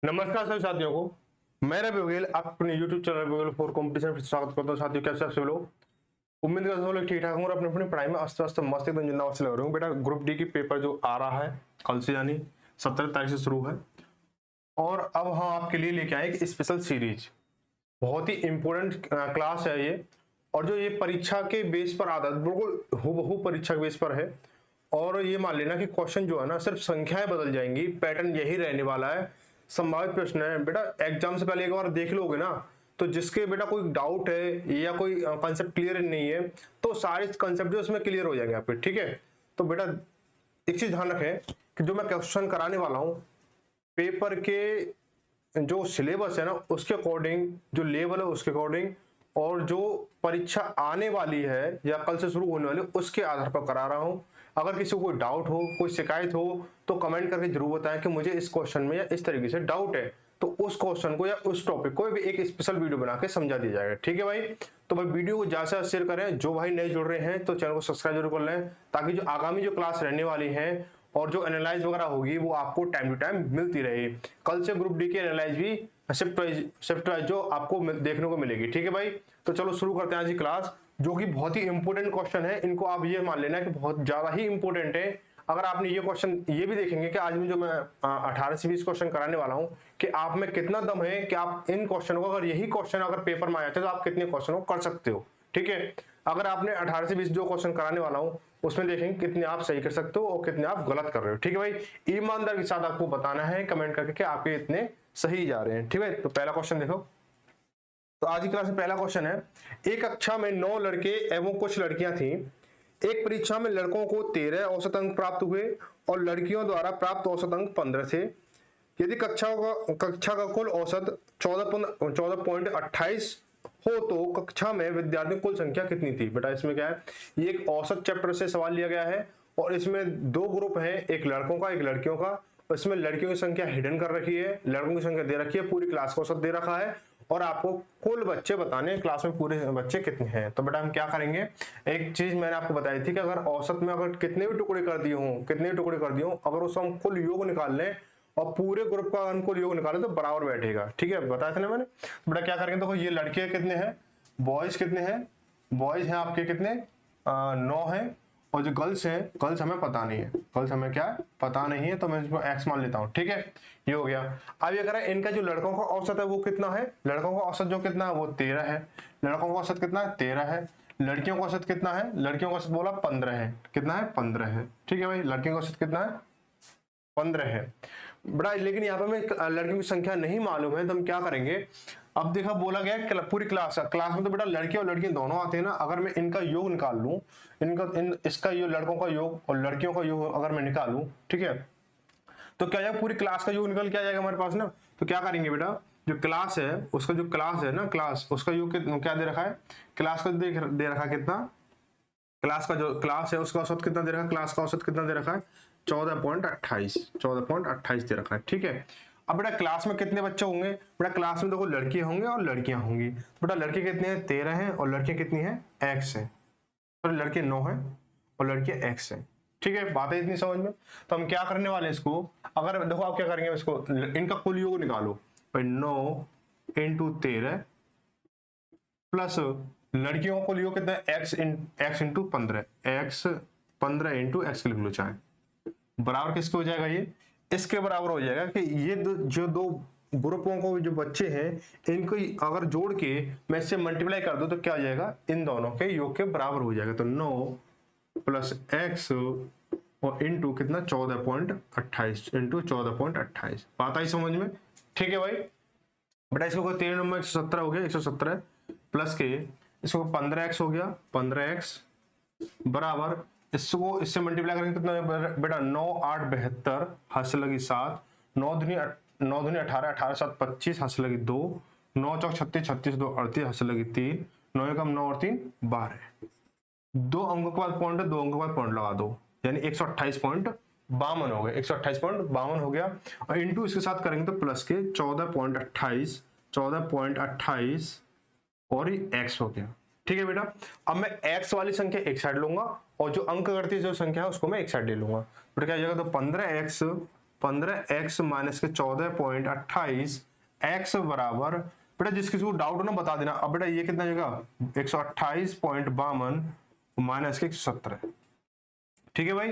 नमस्कार सभी साथियों को। मैं रवि बघेल आप अपने YouTube channel Ravi Baghel for competition में स्वागत करता हूं। साथियों, कैसे आप सभी लोग? उम्मीद करता हूं लोग ठीक ठाक होंगे और अपनी अपनी पढ़ाई में अस्त व्यस्त मस्त एकदम जिंदाबाद से लग रहे हो। बेटा, ग्रुप डी की पेपर जो आ रहा है कल से, यानी 17 तारीख से शुरू है। और अब हम आपके लिए लेके आए एक स्पेशल सीरीज। बहुत ही इंपॉर्टेंट क्लास है ये, और जो ये परीक्षा के बेस पर आता है, बिल्कुल हूबहू परीक्षा के बेस पर है। और ये मान लेना कि क्वेश्चन जो है ना, सिर्फ संख्याएं बदल जाएंगी, पैटर्न यही रहने वाला है। संभावित प्रश्न है बेटा, एग्जाम से पहले एक बार देख लोगे ना, तो जिसके बेटा कोई डाउट है या कोई कंसेप्ट क्लियर नहीं है, तो सारे कंसेप्ट जो उसमें क्लियर हो जाएंगे आपके। ठीक है, तो बेटा एक चीज ध्यान रखें कि जो मैं क्वेश्चन कराने वाला हूं, पेपर के जो सिलेबस है ना उसके अकॉर्डिंग, जो लेवल है उसके अकॉर्डिंग, और जो परीक्षा आने वाली है या कल से शुरू होने वाली है उसके आधार पर करा रहा हूं। अगर किसी को कोई डाउट हो, कोई शिकायत हो, तो कमेंट करके जरूर बताएं कि मुझे इस क्वेश्चन में या इस तरीके से डाउट है, तो उस क्वेश्चन को या उस टॉपिक को भी एक स्पेशल वीडियो बना के समझा दिया जाएगा। ठीक है भाई? तो भाई वीडियो को ज्यादा से शेयर करें। जो भाई नए जुड़ रहे हैं तो चैनल को सब्सक्राइब जरूर कर लें, ताकि जो आगामी जो क्लास रहने वाली है और जो एनालाइज वगैरह होगी वो आपको टाइम टू टाइम मिलती रहे। कल से ग्रुप डी की एनालाइज भी शिफ्ट वाइज जो आपको देखने को मिलेगी। ठीक है भाई? तो चलो शुरू करते हैं आज की क्लास, जो कि बहुत ही इंपॉर्टेंट क्वेश्चन है। इनको आप ये मान लेना कि बहुत ज्यादा ही इंपॉर्टेंट है। अगर आपने ये क्वेश्चन ये भी देखेंगे कि आज में जो मैं 18 से 20 क्वेश्चन कराने वाला हूं, कि आप में कितना दम है कि आप इन क्वेश्चनों को, अगर यही क्वेश्चन अगर पेपर में आ जाते तो आप कितने क्वेश्चन को कर सकते हो। ठीक है, अगर आपने 18 से 20 जो क्वेश्चन कराने वाला हूं उसमें देखेंगे कितने आप सही कर सकते हो और कितने आप गलत कर रहे हो। ठीक है भाई? ईमानदार के साथ आपको बताना है कमेंट करके कि आपके इतने सही जा रहे हैं। ठीक है, तो पहला क्वेश्चन देखो। तो आज की क्लास में पहला क्वेश्चन है, एक कक्षा में 9 लड़के एवं कुछ लड़कियां थीं। एक परीक्षा में लड़कों को 13 औसत अंक प्राप्त हुए और लड़कियों द्वारा प्राप्त औसत अंक 15 थे। यदि कक्षा का कुल औसत 14.28 हो तो कक्षा में विद्यार्थियों की कुल संख्या कितनी थी? बेटा इसमें क्या है, ये एक औसत चैप्टर से सवाल लिया गया है और इसमें दो ग्रुप हैं, एक लड़कों का एक लड़कियों का। इसमें लड़कियों की संख्या हिडन कर रखी है, लड़कों की संख्या दे रखी है, पूरी क्लास का औसत दे रखा है और आपको कुल बच्चे बताने क्लास में पूरे बच्चे कितने हैं। तो बेटा हम क्या करेंगे, एक चीज मैंने आपको बताई थी कि अगर औसत में अगर कितने भी टुकड़े कर दिए हों, अगर उसका हम कुल योग निकाल लें और पूरे ग्रुप का अनुकूल योग निकाले तो बराबर बैठेगा। ठीक है, बताया था ना मैंने। बेटा क्या करेंगे, देखो ये लड़के कितने हैं, बॉयज कितने हैं, बॉयज हैं आपके कितने 9 हैं, और जो गर्ल्स हैं, गर्ल्स हमें पता नहीं है, गर्ल्स हमें क्या है पता नहीं है, तो मैं इसको एक्स मान लेता हूँ। ठीक है, ये हो गया। अब ये करें, इनका जो लड़कों का औसत है वो कितना है, लड़कों का औसत जो कितना है वो 13 है। लड़कों का औसत कितना है 13 है। लड़कियों का औसत कितना है, लड़कियों का औसत बोला 15 है। कितना है 15 है। ठीक है भाई, लड़कियों का औसत कितना है 15 है। बड़ा, लेकिन यहाँ पे हमें लड़कियों की संख्या नहीं मालूम है, तो हम क्या करेंगे, अब देखा बोला गया पूरी क्लास में तो बेटा लड़के और लड़कियां दोनों आते हैं ना। अगर मैं इनका योग निकाल लूं, इसका योग, लड़कों का योग और लड़कियों का योग अगर मैं निकालूं, ठीक है, तो क्या जाएगा, पूरी क्लास का योग निकल के आ जाएगा हमारे पास ना। तो क्या करेंगे बेटा, जो क्लास है उसका जो क्लास है ना, क्लास उसका योग क्या दे रखा है, क्लास का दे रखा है कितना, क्लास का जो क्लास है उसका औसत कितना दे रखा है, क्लास का औसत कितना दे रखा है 14.28 दे रखा है। ठीक है, अब बेटा क्लास में कितने बच्चे होंगे, बेटा क्लास में देखो लड़के होंगे और लड़कियां होंगी। बेटा लड़के कितने हैं 13 हैं और लड़कियां कितनी हैं x है, तो लड़के 9 हैं और लड़कियां x है। ठीक है, बात है इतनी समझ में। तो हम क्या करने वाले हैं इसको, अगर देखो आप क्या करेंगे, इसको इनका कुल योग निकालो भाई, 9 × 13 प्लस लड़कियों को लियो कितना x into 15, x 15 into x लिख लो चाहे, बराबर किसके हो जाएगा, ये इसके बराबर हो जाएगा कि ये जो दो ग्रुपों को जो बच्चे हैं इनको अगर जोड़ के मैं इससे मल्टीप्लाई कर दूं तो क्या हो जाएगा, इन दोनों के योग के बराबर हो जाएगा। तो 9 प्लस x और इंटू कितना 14.28 इंटू 14.28। बात आई समझ में? ठीक है भाई, बेटा इसको 13 नंबर 117 हो गया, 117 प्लस के इसको 15x हो गया, 15x बराबर इसको इससे मल्टीप्लाई करेंगे कितना बेटा 9 8 72 हाथ से लगी 7, 9 दूनी 18, 18 7 25 हाथ से लगी 2, 9 चौक 36, 36 2 38 हाथ से लगी 3, 9 एकम 9 और 3 12। 2 अंकों के बाद पॉइंट है, 2 अंकों के बाद पॉइंट लगा दो, यानी 128.52 हो गया, 128.52 हो गया। और इंटू इसके साथ करेंगे तो प्लस के 14.28 और x हो गया। ठीक है बेटा, अब मैं x वाली संख्या एक साइड लूंगा और जो अंक करती है जो संख्या है उसको मैं एक साइड ले लूंगा। तो क्या हो जाएगा, तो 15x माइनस के 14.28 x बराबर, बेटा जिस किसी को डाउट हो ना बता देना। अब बेटा ये कितना जगह 128.52 माइनस के 117, ठीक है भाई।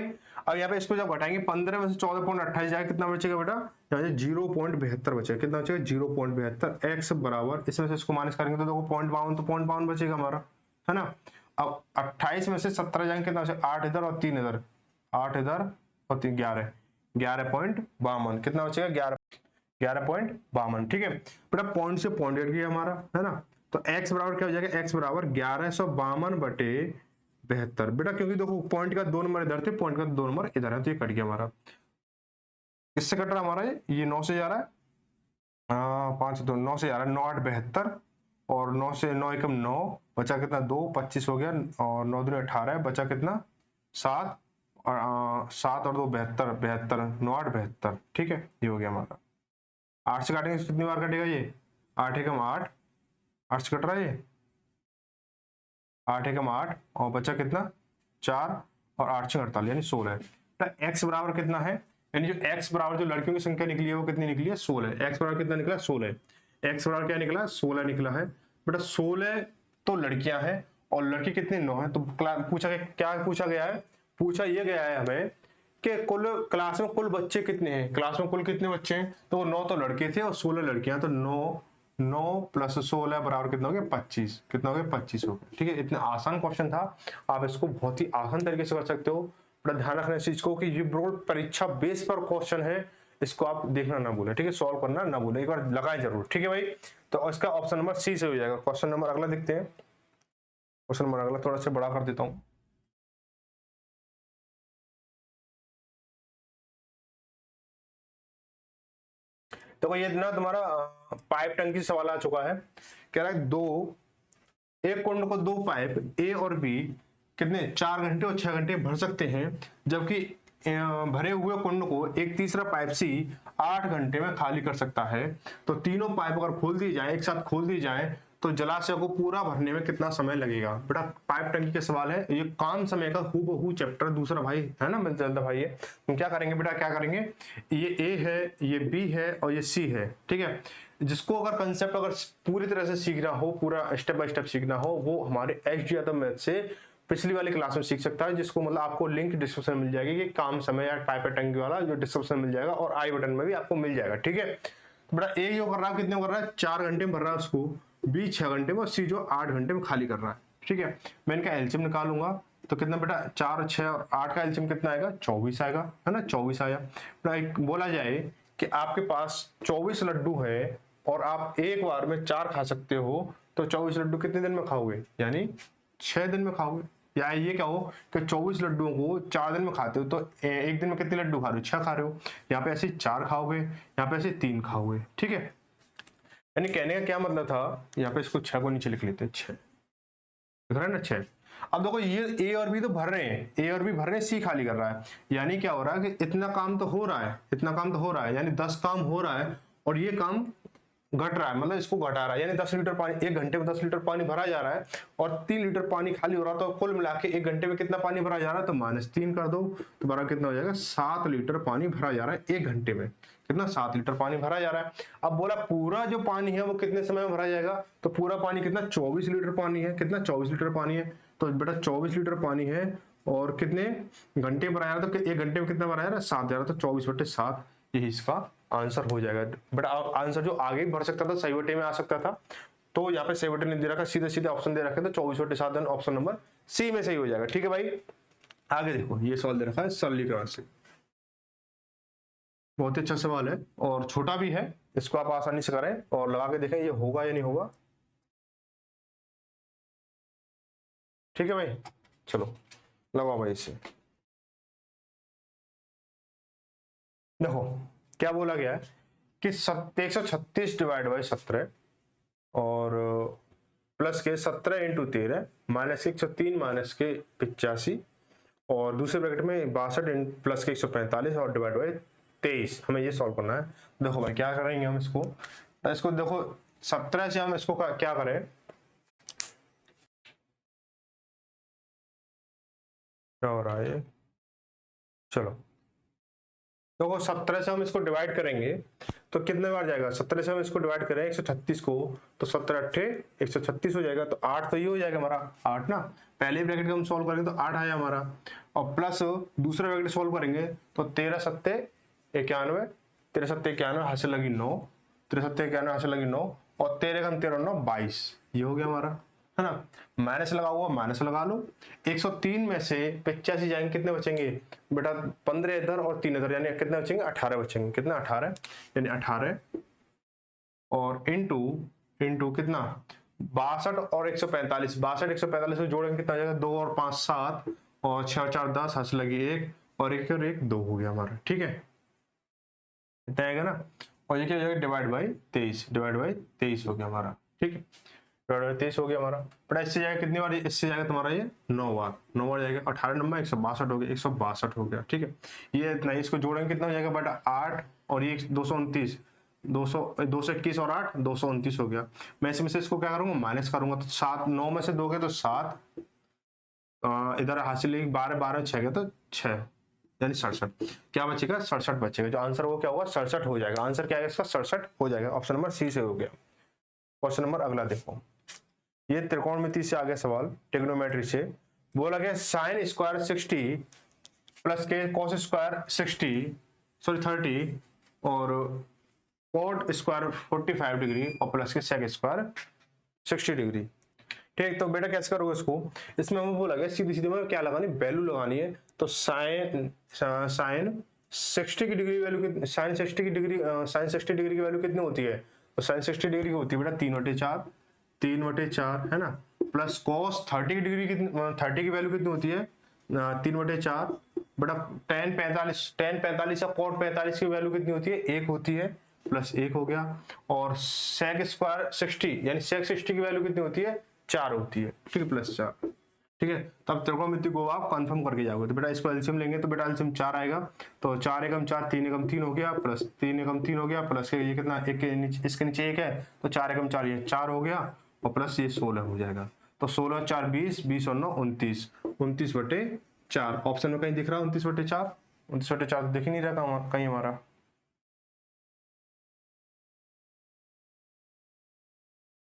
अब यहाँ पे इसको जब घटाएंगे 15 में से 14.28 जाएगा, कितना बचेगा बेटा, यहाँ से 0.72 बचेगा। कितना बचेगा 0.72 x बराबर, इसमें से इसको माइनस करेंगे तो देखो 0.52, तो 0.52 बचेगा हमारा, है ना। अब 28 में से 17 जाएंगे, कितना बचेगा 8 इधर और 3 इधर, 8 इधर और 3 11, 11.52, कितना बचेगा 11.52, ठीक है बेटा। पॉइंट से पॉइंट कट गया हमारा, है ना। तो x बराबर क्या हो जाएगा, x बराबर 1152/72 बेटा, क्योंकि देखो पॉइंट का 2 नंबर इधर थे, पॉइंट का 2 नंबर इधर है, तो ये कट गया हमारा। किससे कट रहा हमारा, ये 9 से जा रहा है, 5 2 9 से जा रहा है, 9 8 72 और 9 से 9 एकम 9, बचा कितना 2 25 हो गया, और 9 दूनी 18 बचा कितना 7, और 7 और 2 72 72, 9 8 72, ठीक है, ये हो गया हमारा। 8 से काटेंगे तो कितनी बार कटेगा ये, 8 एकम 8, 8 से कट रहा है ये, 8 एकम 8 और बचा कितना 4 और 8 से 48 यानी 16। एक्स बराबर कितना है, यानी जो एक्स बराबर जो लड़कियों की संख्या निकली है वो कितनी निकली है 16। एक्स बराबर कितना निकला 16, एक्स बराबर क्या निकला 16 निकला है बेटा। 16 तो लड़कियां हैं और लड़के कितने 9 है। तो पूछा गया, क्या पूछा गया है, पूछा ये गया है हमें कि कुल क्लास में कुल बच्चे कितने हैं, क्लास में कुल कितने बच्चे हैं, तो 9 तो लड़के थे और 16 लड़कियां, तो 9 प्लस 16 बराबर कितना हो गया 25, कितना हो गया 25 हो गया, ठीक है। इतना आसान क्वेश्चन था, आप इसको बहुत ही आसान तरीके से कर सकते हो। बड़ा ध्यान रखना इस चीज को कि ये बोर्ड परीक्षा बेस पर क्वेश्चन है, इसको आप देखना ना भूलें, ठीक है, सॉल्व करना ना भूलें, एक बार लगाएं जरूर, ठीक है भाई। तो इसका ऑप्शन नंबर सी से हो जाएगा। क्वेश्चन नंबर अगला देखते हैं, क्वेश्चन नंबर अगला थोड़ा सा बड़ा कर देता हूं। तो ये ना तुम्हारा पाइप टंकी सवाल आ चुका है। कह रहा है एक कुंड को 2 पाइप ए और बी कितने 4 घंटे और 6 घंटे भर सकते हैं, जबकि भरे हुए कुंड को एक तीसरा पाइप सी 8 घंटे में खाली कर सकता है। तो तीनों पाइप अगर खोल दी जाए, एक साथ खोल दी जाए, तो जलाशय को पूरा भरने में कितना समय लगेगा। बेटा पाइप टंकी के सवाल है, ये काम समय का हूबहू चैप्टर दूसरा भाई है ना, मिलता जुलता भाई है। हम क्या करेंगे बेटा, क्या करेंगे, ये ए है, ये बी है और ये सी है, ठीक है। जिसको अगर कंसेप्ट अगर पूरी तरह से सीखना हो, पूरा स्टेप बाय स्टेप सीखना हो, वो हमारे एचडी यादव मैथ से पिछली वाली क्लास में सीख सकता है, जिसको मतलब आपको लिंक डिस्क्रिप्शन मिल जाएगी कि काम समय या पाइप टंकी वाला, जो डिस्क्रिप्शन मिल जाएगा और आई बटन में भी आपको मिल जाएगा, ठीक है। तो बड़ा ए जो कर रहा है कितने कर रहा है 4 घंटे में भर रहा है उसको, बी 6 घंटे में और सी जो 8 घंटे में खाली कर रहा है, ठीक है। मैं इनका एलसीएम निकालूंगा, तो कितना बेटा 4 6 और 8 का एलसीएम कितना आएगा 24 आएगा, है ना, 24 आया। बोला जाए कि आपके पास 24 लड्डू है और आप एक बार में 4 खा सकते हो, तो 24 लड्डू कितने दिन में खाओगे, यानी 6 दिन में खाओगे। या ये क्या हो कि 24 लड्डुओं को 4 दिन में खाते हो, तो एक दिन में कितने लड्डू खा रहे हो 6 खा रहे हो। यहाँ पे ऐसे 4 खाओगे, यहाँ पे ऐसे 3 खाओगे, ठीक है। यानी कहने का क्या मतलब था, यहाँ पे इसको 6 को नीचे लिख लेते हैं, 6 दिख रहा है ना 6। अब देखो ये ए और बी तो भर रहे हैं, ए और बी भर रहे हैं, सी खाली कर रहा है, यानी क्या हो रहा है कि इतना काम तो हो रहा है, इतना काम तो हो रहा है, यानी 10 काम हो रहा है और ये काम घट रहा है, मतलब इसको घटा रहा है, यानी 10 लीटर पानी, एक घंटे में 10 लीटर पानी भरा जा रहा है और 3 लीटर पानी खाली हो रहा है। तो कुल मिला के एक घंटे में कितना पानी भरा जा रहा है, तो -3 कर दो, तो बराबर कितना हो जाएगा 7 लीटर पानी भरा जा रहा है एक घंटे में, कितना 7 लीटर पानी भरा जा रहा है। अब बोला पूरा जो पानी है वो कितने समय में भरा जाएगा, तो पूरा पानी कितना 24 लीटर पानी है, कितना 24 लीटर पानी है, तो बेटा 24 लीटर पानी है और कितने घंटे भरा जा रहा है, तो एक घंटे में कितना भरा जा रहा है 7 जा रहा है, तो 24/7 यही इसका आंसर हो जाएगा। बट आंसर जो आगे बढ़ सकता था, सही बटे में आ सकता था, तो यहाँ पे सही बटे नहीं दे रखा, सीधे सीधे ऑप्शन दे रखे, तो 24/7 ऑप्शन नंबर सी में सही हो जाएगा, ठीक है भाई। आगे देखो ये सवाल दे रखा है सरलीकरण से, बहुत ही अच्छा सवाल है और छोटा भी है, इसको आप आसानी से करें और लगा के देखें ये होगा या नहीं होगा, ठीक है भाई। चलो लगाओ भाई इसे। देखो क्या बोला गया है कि 136 डिवाइड बाई 17 और प्लस के 17 × 13 माइनस 103 माइनस के 85 और दूसरे ब्रैकेट में 62 प्लस के 145 और डिवाइड बाई 23, हमें ये सॉल्व करना है। देखो भाई क्या करेंगे हम इसको, देखो 17 से हम इसको क्या करें, क्या हो रहा है, चलो देखो 17 से हम इसको डिवाइड करेंगे तो कितने बार जाएगा, 17 से हम इसको डिवाइड करें 136 को तो 17 अट्ठे 136 हो जाएगा, तो 8 तो ये हो जाएगा हमारा 8 ना, पहले ब्रैकेट का हम सॉल्व करेंगे तो 8 आया हमारा, और प्लस दूसरा ब्रैकेट सॉल्व करेंगे तो 13 सत्ते 91, 13 सत्ते 91 हासिल लगी 9, 13 सत्ते 91 हासिल लगी 9, और 13 कम 13 9 22, ये हो गया हमारा, है ना। माइनस लगा हुआ माइनस लगा लो, 103 में से 85 जाएंगे कितने बचेंगे बेटा, 15 इधर और 3 इधर, यानी कितने बचेंगे 18 बचेंगे, कितना 18, यानी 18 और इनटू इनटू कितना 62 और 145, 62 145 को जोड़ेंगे कितना आ जाएगा, 2 और 5 7 और 6 4 10 हासिल लगी 1 और 1 और 1 2 हो गया हमारा, ठीक है इतना आएगा ना। और ये क्या हो जाएगा डिवाइड बाई 23 हो गया हमारा, ठीक है 23 हो गया हमारा। बटा इससे जाएगा कितनी बार, इससे जाएगा तुम्हारा ये 9 बार जाएगा, 18 नंबर 162 हो गया, 162 हो गया, ठीक है ये इतना, इसको जोड़ेंगे कितना हो जाएगा बेटा 8 और ये 229, 221 और 8 229 हो गया। मैं इसमें से इसको क्या करूंगा माइनस करूंगा, तो 7 9 में से 2 गए तो 7, इधर हासिल 12 12 6 गया तो 6, यानी 67, क्या बचेगा 67 बचेगा, जो आंसर वो क्या होगा 67 हो जाएगा, आंसर क्या है इसका 67 हो जाएगा, ऑप्शन नंबर सी से हो गया। क्वेश्चन नंबर अगला देखो, ये त्रिकोणमिति से आ गया सवाल, ट्रिग्नोमेट्री से बोला गया साइन स्क्वायर 60 प्लस के कॉस स्क्वायर 30 और कोट स्क्वायर 45 डिग्री और प्लस के सेक स्क्वायर 60 डिग्री, ठीक। तो बेटा कैसे करोगे इसको, इसमें हमें बोला गया सीधी सीधी में क्या लगानी, वैल्यू लगानी है, तो साइन 60 की डिग्री वैल्यू, साइन 60 डिग्री की वैल्यू कितनी होती है, तो साइन 60 डिग्री की होती है बेटा 3/4 है ना, प्लस कॉस 30 डिग्री की 30 की वैल्यू कितनी होती है 3/4 बेटा, tan 45 या कॉट 45 की वैल्यू कितनी होती है 1 होती है, प्लस 1 हो गया, और सेक स्क्वायर 60 यानी सेक 60 की वैल्यू कितनी होती है 4 होती है, ठीक है प्लस 4, ठीक है। तब त्रिकोणमिति को आप कंफर्म करके जाओगे, तो बेटा इसको एलसीएम लेंगे तो बेटा एलसीएम 4 आएगा, तो 4 एकम 4 3 एकम 3 हो गया, प्लस 3 एकम 3 हो गया, प्लस ये कितना एक के नीचे, इसके नीचे 1 है तो 4 एकम 4 ये 4 हो गया, और प्लस ये 16 हो जाएगा, तो 16 4 20 20 और 9 29, 29/4 ऑप्शन में कहीं दिख रहा है 29/4, 29/4 तो दिख ही नहीं रहा कहीं हमारा,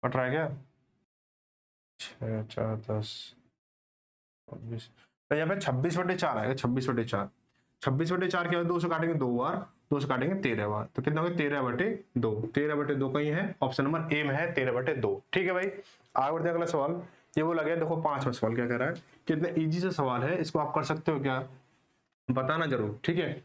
कट रहा है क्या 6 4 10 26, तो यहाँ पे 26/4 आएगा, 26/4 क्या है, 2 से काटेंगे 2 बार, 2 से काटेंगे 13 बार, तो कितना होगा 13/2, 13/2 कहीं है ऑप्शन नंबर ए में है 13/2, ठीक है भाई। आगे बढ़ते हैं अगला सवाल, ये वो लगे देखो 5वां सवाल क्या कह रहा है, कितने इजी से सवाल है, इसको आप कर सकते हो क्या बताना जरूर, ठीक है।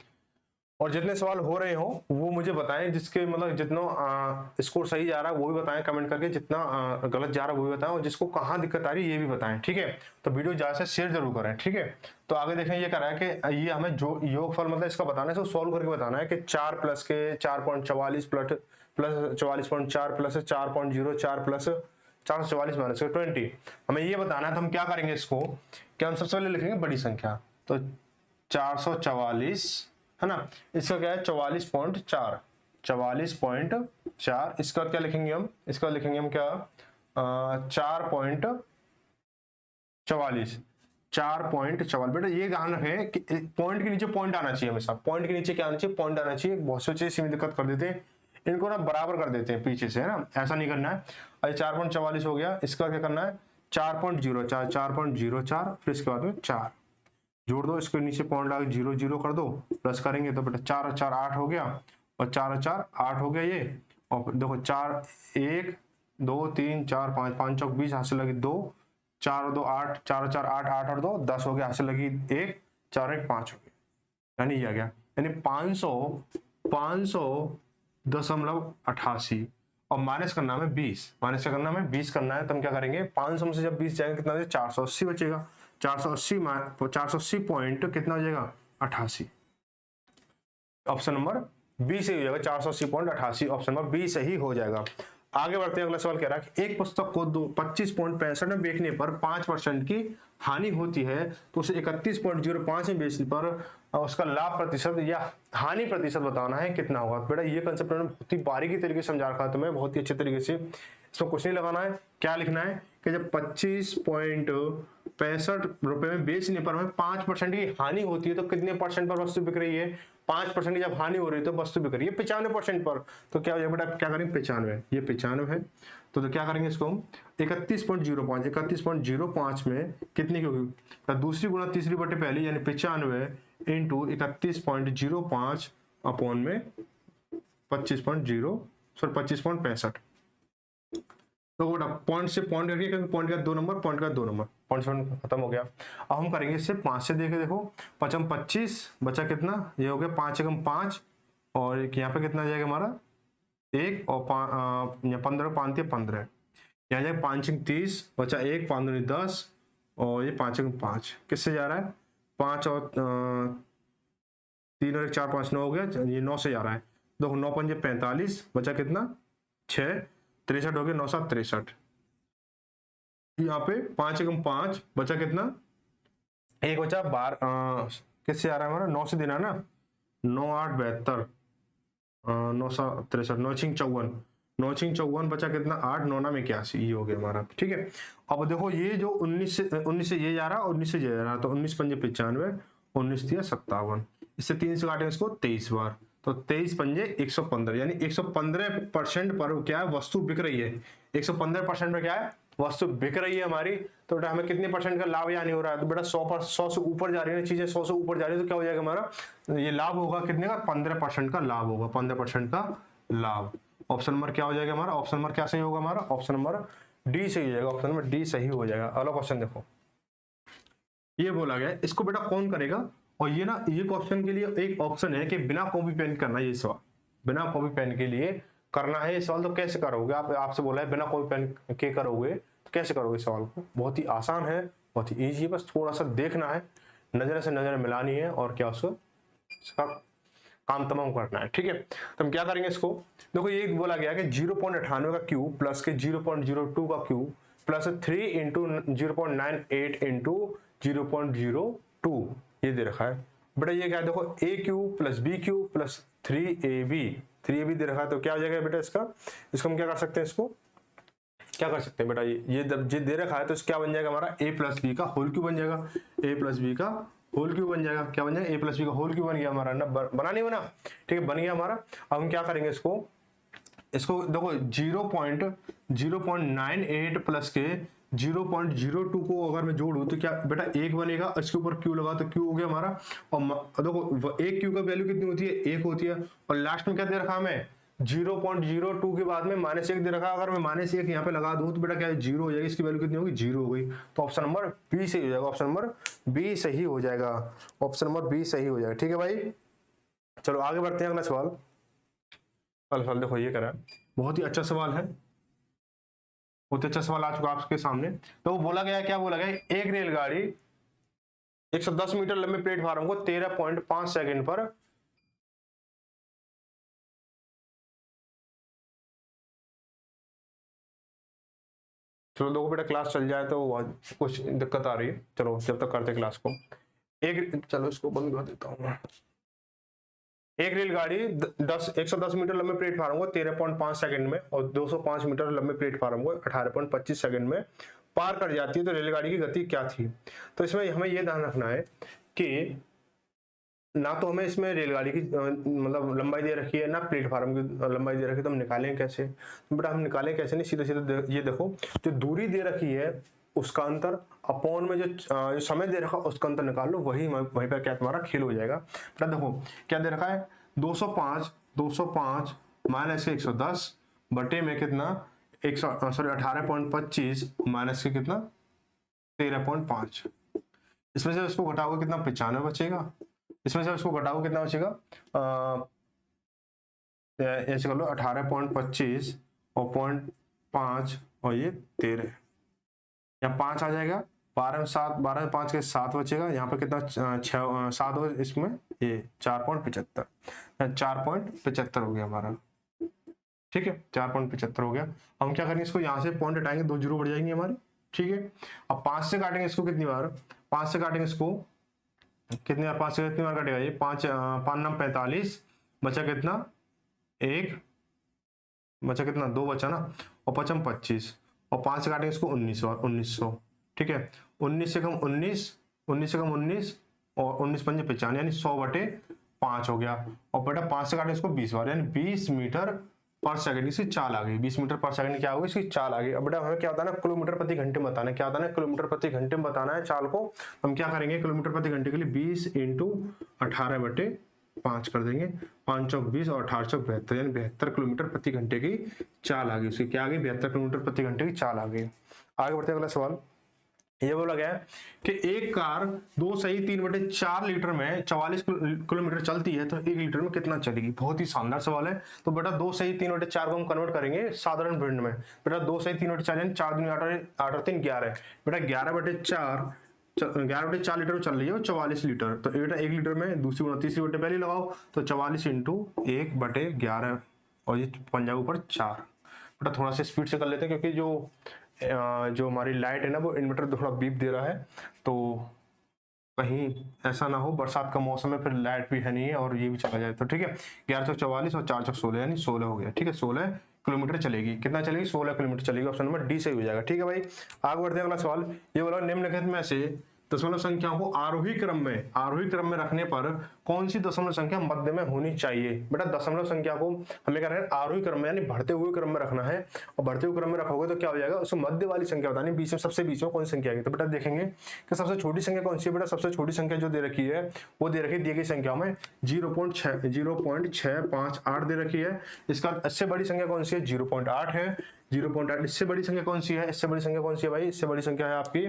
और जितने सवाल हो रहे हो वो मुझे बताएं, जिसके मतलब जितना स्कोर सही जा रहा है वो भी बताएं कमेंट करके, जितना गलत जा रहा है वो भी बताएं, और जिसको कहाँ दिक्कत आ रही है ये भी बताएं, ठीक है। तो वीडियो ज्यादा से शेयर जरूर करें, ठीक है। तो आगे देखें ये कह रहा है कि ये हमें जो योगफल मतलब इसका बताना है, इसको सॉल्व करके बताना है कि 4 प्लस के 4.44 प्लस 44.4 प्लस 4.04 प्लस 444 माइनस 20, हमें ये बताना है। तो हम क्या करेंगे इसको, क्या हम सबसे पहले लिखेंगे बड़ी संख्या, तो 444 है ना, इसका क्या है 44.4, 44.4, इसका क्या लिखेंगे हम, इसका लिखेंगे हम क्या 4.44 बेटा, ये ध्यान रखें कि पॉइंट के नीचे पॉइंट आना चाहिए हमेशा, पॉइंट के नीचे क्या आना चाहिए पॉइंट आना चाहिए, बहुत से चीज में दिक्कत कर देते हैं, इनको ना बराबर कर देते हैं पीछे से, है ना, ऐसा नहीं करना है। अरे 4.44 हो गया, इसका क्या करना है 4.04 फिर इसके बाद में 4 जोड़ दो, इसके नीचे पॉइंट लगा 0 0 कर दो, प्लस करेंगे तो बेटा 4 और 4 8 हो गया, और 4 और 4 8 हो गया ये, और देखो 4 1 2 3 4 5 5 चौक 20 हासिल लगी 2, 4 और 2 8, 4 और 4 8 8 और 2 10 हो गया, हासिल लगी 1, 4 1 5 हो गया, यानी ये आ गया, यानी 500.88, और माइनस करना है 20, माइनस करना है 20 करना है, तो हम क्या करेंगे 500 में से जब 20 जाएंगे कितना 480 बचेगा, 480 पॉइंट कितना हो जाएगा 88, ऑप्शन नंबर बी सही हो जाएगा, 480.88 ऑप्शन नंबर बी सही हो जाएगा। आगे बढ़ते हैं, अगला सवाल कह रहा है कि एक पुस्तक को 25.65 में बेचने पर 5% की हानि होती है, तो उसे 31.05 में बेचने पर उसका लाभ प्रतिशत या हानि प्रतिशत बताना है कितना होगा। बेटा ये कंसेप्ट मैंने बहुत ही बारीकी तरीके से समझा रखा है तुम्हें, बहुत ही अच्छे तरीके से, इसको कुछ नहीं लगाना है, क्या लिखना है कि जब ₹65 में बेचने पर हमें 5% की हानि होती है, तो कितने परसेंट पर वस्तु बिक रही है? 5% की जब हानि हो रही है तो वस्तु बिक रही है 95% पर। तो क्या हो जाएगा बेटा, क्या करेंगे 95, ये 95 है, तो क्या करेंगे इसको हम 31.05 में कितनी की होगी, तो दूसरी गुणा तीसरी बटे पहली, यानी 95 इंटू 31.05 अपॉन में 25.65। तो बेटा पॉइंट से पॉइंट करिए, क्योंकि पॉइंट का 2 नंबर, पॉइंट का 2 नंबर, पॉइंट से खत्म हो गया। अब हम करेंगे इससे 5 से, देखे देखो 5 में 25 बचा कितना, ये हो गया 5 एकम 5, और यहाँ पे कितना जाएगा हमारा 1, और 15 5 15, यहाँ जाएगा 5 30 बचा 1, 5 दूनी 10, और ये 5 एकम 5 किससे जा रहा है, 5 और 3 और 1 4 5 9 हो गया, ये 9 से जा रहा है। देखो 9 5 45 बचा कितना 6, 63 हो गया, 9 7 63, यहाँ पे 5 एकम 5 बचा कितना, एक बचा 12, किससे आ रहा है हमारा 9 से देना ना, 9 8 72, 9 7 63, 9 6 54, 9 6 54 बचा कितना 8, 9 9 81, ये हो गया हमारा। ठीक है, अब देखो ये जो 19 से ये जा रहा है, 19 से ये जा रहा है, तो 19 पंजे 95, 19 दिया 57, इससे 3 से काटेंगे इसको 23 बार, तो 23 पंजे 115, यानी 115% पर क्या है वस्तु बिक रही है, 115% पर क्या है वस्तु बिक रही है हमारी। तो बेटा हमें कितने परसेंट का लाभ यानी हो रहा है, तो बेटा 100 से ऊपर जा रही है चीजें, 100 से ऊपर जा रही है, तो क्या हो जाएगा हमारा ये लाभ होगा कितने का, 15% का लाभ होगा, 15% का लाभ। ऑप्शन नंबर क्या हो जाएगा हमारा, ऑप्शन नंबर क्या सही होगा हमारा, ऑप्शन नंबर डी सही हो जाएगा, ऑप्शन नंबर डी सही हो जाएगा। अगला क्वेश्चन देखो, ये बोला गया इसको बेटा कौन करेगा, और ये ना ये क्वेश्चन के लिए एक ऑप्शन है कि बिना कॉपी पेन करना, ये सवाल बिना कॉपी पेन के लिए करना है ये सवाल, तो कैसे करोगे आप, आपसे बोला है बिना कॉपी पेन के करोगे तो कैसे करोगे सवाल को, बहुत ही आसान है, बहुत ही इजी है, बस थोड़ा सा देखना है, नजर से नजर मिलानी है, और क्या उसका काम तमाम करना है। ठीक है, तो हम क्या करेंगे इसको, देखो ये बोला गया कि 0.98 का क्यूब प्लस के 0.02 का क्यूब प्लस 3 इंटू 0.98 इंटू 0.02 ये दे रखा है। बेटा ये क्या है, देखो a cube plus b cube plus 3ab दे रखा है, तो क्या हो जाएगा बेटा इसको हम क्या कर सकते हैं, इसको क्या कर सकते हैं बेटा, ये जब दे रखा है तो क्या बन जाएगा हमारा a प्लस बी का होल क्यूब बन जाएगा, a प्लस बी का होल क्यूब बन जाएगा, क्या बन जाएगा a प्लस बी का होल क्यूब बन गया हमारा ना, बना नहीं बना, ठीक है बन गया हमारा। अब हम क्या करेंगे इसको देखो 0.98 प्लस के 0.02 को अगर मैं जोड़ू तो क्या बेटा 1 बनेगा, इसके ऊपर क्यू लगा तो क्यू हो गया हमारा, और देखो एक क्यू का वैल्यू कितनी होती है 1 होती है, और लास्ट में क्या दे रखा हमें 0.02 के बाद में -1 दे रखा, अगर मैं -1 यहाँ पे लगा दूं तो बेटा क्या 0 हो जाएगी, इसकी वैल्यू कितनी होगी 0 हो गई, तो ऑप्शन नंबर बी सही हो जाएगा, ऑप्शन नंबर बी सही हो जाएगा, ऑप्शन नंबर बी सही हो जाएगा। ठीक है भाई, चलो आगे बढ़ते हैं, अगला सवाल देखो ये करा, बहुत ही अच्छा सवाल है, बहुत अच्छा सवाल आ चुका आपके सामने। तो वो बोला गया, क्या बोला गया, एक रेलगाड़ी 110 मीटर लंबे प्लेटफार्म को 13.5 सेकंड पर चलो देखो बेटा क्लास चल जाए तो कुछ दिक्कत आ रही है, चलो जब तक करते क्लास को चलो इसको बंद कर देता हूँ। एक रेलगाड़ी 110 मीटर लंबे प्लेटफार्म को 13.5 सेकंड में और 205 मीटर लंबे प्लेटफार्म को 18.25 सेकंड में पार कर जाती है, तो रेलगाड़ी की गति क्या थी। तो इसमें हमें यह ध्यान रखना है कि ना तो हमें इसमें रेलगाड़ी की मतलब लंबाई दे रखी है, ना प्लेटफार्म की लंबाई दे रखी है, तो हम निकालें कैसे, बेटा हम निकालें कैसे नहीं, सीधे सीधे ये देखो जो दूरी दे रखी है उसका अंतर अपॉन में जो समय दे रखा उसका अंतर निकाल लो, वहीं पर क्या तुम्हारा खेल हो जाएगा। बेटा देखो क्या दे रखा है 205 माइनस के 110 बटे में कितना 18.25 माइनस के कितना 13.5, इसमें से उसको घटाओगे कितना 95 बचेगा, इसमें से उसको घटाओगे कितना बचेगा ऐसे कर लो 18.25 और 0.5 और ये 13, यहाँ 5 आ जाएगा, 12 में 5 के 7 बचेगा, यहाँ पे कितना 7 हो, इसमें ये 4.75 हो गया हमारा। ठीक है 4.75 हो गया। हम क्या करेंगे इसको यहाँ से पॉइंट हटाएंगे, 2 जीरो बढ़ जाएंगे हमारी। ठीक है अब 5 से काटेंगे इसको कितनी बार, 5 से काटेंगे इसको कितनी बार, 5 से कितनी बार काटेगा ये 5 9 45 बचा कितना 1 बचा कितना 2 बचा ना, और 5 25 और 5 से काटेंगे इसको 1900 ठीक है, 19 से कम 19, 19 से कम 19 और 19 पंजे 95 यानी 100/5 हो गया। और बेटा 5 से काटे इसको 20 बार यानी 20 मीटर पर सेकंड इसकी चाल आ गई। 20 मीटर पर सेकंड क्या होगी, इसकी चाल आ गई। अब बेटा हमें क्या बताना है, किलोमीटर प्रति घंटे में बताना है। क्या बताना है, किलोमीटर प्रति घंटे में बताना है चाल को। हम क्या करेंगे, किलोमीटर प्रति घंटे के लिए 20 × 18/5 कर देंगे। 5 चौक 20 और 18 चौक 72 यानी 72 किलोमीटर प्रति घंटे की चाल आ गई। उसकी क्या आ गई, 72 किलोमीटर प्रति घंटे की चाल आ गई। आगे बढ़ते हैं, अगला सवाल ये बोला गया है कि एक कार 2/3/4 लीटर में 44 किलोमीटर चलती है तो 1 लीटर में कितना चलेगी। बहुत ही शानदार सवाल है। तो बेटा 2/3/4 को हम कन्वर्ट करेंगे साधारण भिन्न में। बेटा 2/3/4 यानी 4 दूनी 8 और 3 11। बेटा 11/4 11/4 लीटर चल रही है 44 लीटर। तो बेटा 1 लीटर में दूसरी गुणा तीसरी बटे पहले लगाओ तो 44 × 1/11 और ये पंजा ऊपर 4। बेटा थोड़ा सा स्पीड से कर लेते हैं क्योंकि जो हमारी लाइट है ना वो इन्वर्टर थोड़ा बीप दे रहा है, तो कहीं ऐसा ना हो बरसात का मौसम है फिर लाइट भी है नहीं है और ये भी चला जाए। तो ठीक है, 11 चौक 44 और 4 चौक 16 यानी 16 हो गया। ठीक है, 16 किलोमीटर चलेगी। कितना चलेगी, 16 किलोमीटर चलेगी। ऑप्शन नंबर डी सही हो जाएगा। ठीक है भाई, आगे बढ़ते हैं, अगला सवाल ये बोला निम्नलिखित में से दशमलव संख्याओं को आरोही क्रम में रखने पर कौन सी दशमलव संख्या मध्य में होनी चाहिए। बेटा दशमलव संख्या को हमें क्या है, आरोही क्रम में यानी बढ़ते हुए क्रम में रखना है। और बढ़ते हुए क्रम में रखोगे तो क्या हो जाएगा, उसमें मध्य वाली संख्या बतानी, बीच में सबसे बीच में कौन सी संख्या है। तो बेटा देखेंगे कि सबसे छोटी संख्या कौन सी है। बेटा सबसे छोटी संख्या जो दे रखी है वो दे रखी है दी गई संख्याओं में 0.658 दे रखी है। इसका इससे बड़ी संख्या कौन सी है, 0.8 है। 0.8 इससे बड़ी संख्या कौन सी है, इससे बड़ी संख्या कौन सी है भाई, इससे बड़ी संख्या है आपकी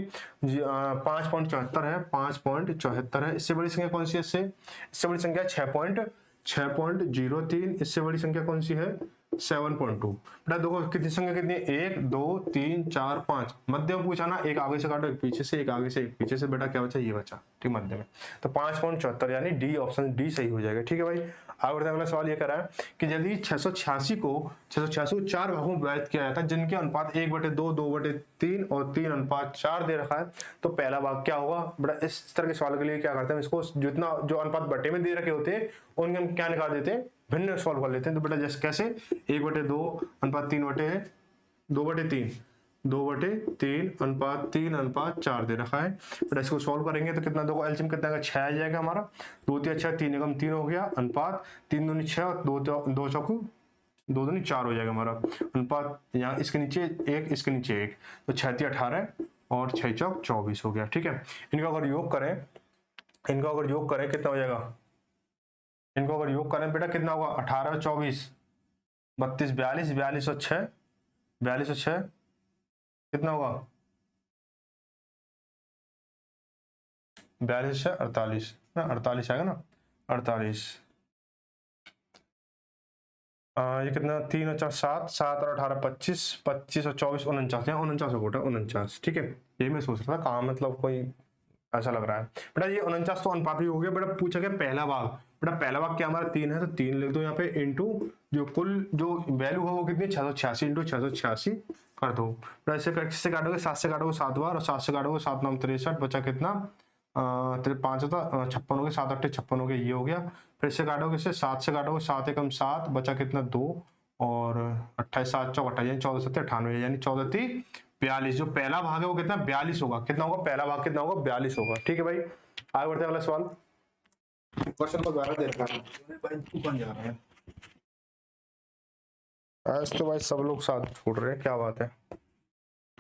5.74 है, 5.74 है। इससे बड़ी संख्या कौन सी है, इससे बड़ी संख्या 6.03। इससे बड़ी संख्या कौन सी है, 7.2। बेटा देखो कितनी संख्या कितनी है, 1 2 3 4 5। मध्य में पूछा ना, एक आगे से काटो एक पीछे से, एक आगे से एक पीछे से। बेटा क्या बचा, ये बचा। ठीक, मध्य में तो 5.74 यानी डी, ऑप्शन डी सही हो जाएगा। ठीक है भाई, आगे बढ़ते हैं, अगला सवाल ये कह रहा है कि यदि 686 को 4 भागों में विभाजित किया जाता है जिनके अनुपात 1/2 2/3 और 3:4 दे रखा है तो पहला भाग क्या होगा। बेटा इस तरह के सवाल के लिए क्या करते हैं, इसको जितना जो अनुपात बटे में दे रखे होते हैं उनके हम क्या निकाल देते हैं, भिन्न सॉल्व कर लेते हैं। तो बेटा जैसे कैसे, 1/2 अनुपात 3/2/3 2/3 अनुपात 3:4 दे रखा है। बेटा इसको सॉल्व करेंगे तो कितना, देखो एलसीएम कितना का 6 आ जाएगा हमारा। 2 3 6 3 एकम 3 हो गया। अनुपात 3 दूनी 6 और 2 चौक 2 दूनी 4 हो जाएगा हमारा। अनुपात यहाँ इसके नीचे 1 इसके नीचे 1 तो 6 3 18 और 6 चौक 24 हो गया। ठीक है, इनका अगर योग करें कितना हो जाएगा, इनको अगर योग करें बेटा कितना होगा, 18 और 24 32 42 42 और 6 कितना होगा, 42 से 48 ना, 48 आएगा ना, 48 ये कितना, 3 और 4 7 7 और 18 25 25 और 24 49 यहाँ 49 हो गया, 49। ठीक है, यही मैं सोच रहा था कहाँ मतलब कोई ऐसा लग रहा है। बेटा ये 49 तो अनुपात ही हो गया। बेटा पूछा गया पहला भाग, बेटा पहला भाग क्या हमारा 3 है तो 3 लिख दो यहाँ पे, इंटू जो कुल जो वैल्यू है वो कितनी 686 इंटू 686 कर दो। बेटा इससे काटोगे 7 से काटोगे 7 बार और 7 से काटोगे 7 9 63 बचा कितना 5 होता 56 हो गया, 7 8 56 हो गया, ये हो गया। फिर इससे काटोगे इससे 7 से काटोगे 7 एकम 7 बचा कितना 2 और 28 7 चौक 28 14 7 98 यानी 14 3 42। जो पहला भाग है वो कितना 42 होगा। कितना होगा पहला भाग, कितना होगा 42 होगा। ठीक है भाई, आगे बढ़ते हैं, अगला सवाल क्वेश्चन नंबर 12 देख रहा है। आज तो भाई सब लोग साथ छोड़ रहे हैं, क्या बात है।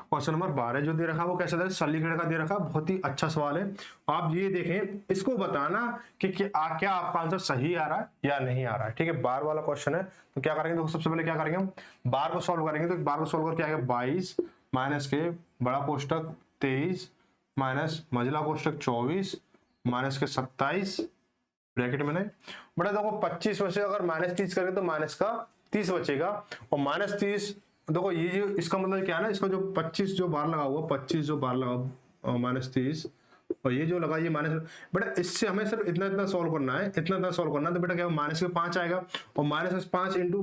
क्वेश्चन नंबर 12 जो दे रखा वो कैसा था, सरलीकरण का दे रखा, बहुत ही अच्छा सवाल है। आप ये देखें, इसको बताना कि क्या आपका आंसर सही आ रहा है या नहीं आ रहा है। ठीक है, बार वाला क्वेश्चन है तो क्या करेंगे, तो सबसे पहले क्या करेंगे हम बार को सॉल्व करेंगे। तो बार को सॉल्व करके आएगा 22 माइनस के बड़ा कोष्टक 23 माइनस मझला कोष्टक 24 माइनस के 27 ब्रैकेट में नहीं। बड़ा देखो 25 में से अगर -30 करें तो माइनस का 30 बचेगा और -30 देखो ये जो इसका मतलब क्या है ना, इसका जो 25 जो बार लगा हुआ 25 जो बार लगा -30 और ये जो लगा ये माइनस। बेटा इससे हमें सिर्फ इतना सॉल्व करना है, इतना सॉल्व करना है। तो बेटा क्या माइनस के 5 आएगा और -5 इंटू